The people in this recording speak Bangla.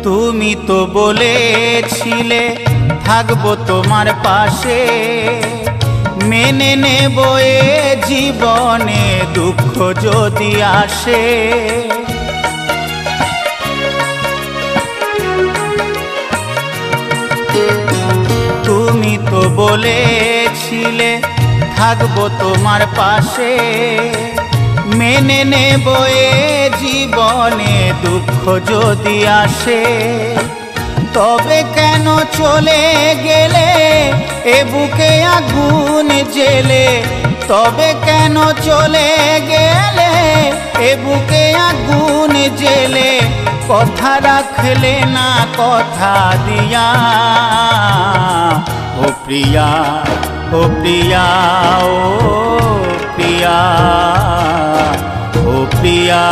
তুমি তো বলেছিলে থাকবো তোমার পাশে, মেনে নেব এ জীবনে দুঃখ যদি আসে। তুমি তো বলেছিলে থাকবো তোমার পাশে, মেনে নেব এ জীবনে দুঃখ যদি আসে। তবে কেন চলে গেলে এ বুকে আগুন জেলে, তবে কেন চলে গেলে এ বুকে আগুন জেলে, কথা রাখলে না কথা দিয়া। ও প্রিয়া, ও প্রিয়া, ও প্রিয়া, ও প্রিয়া।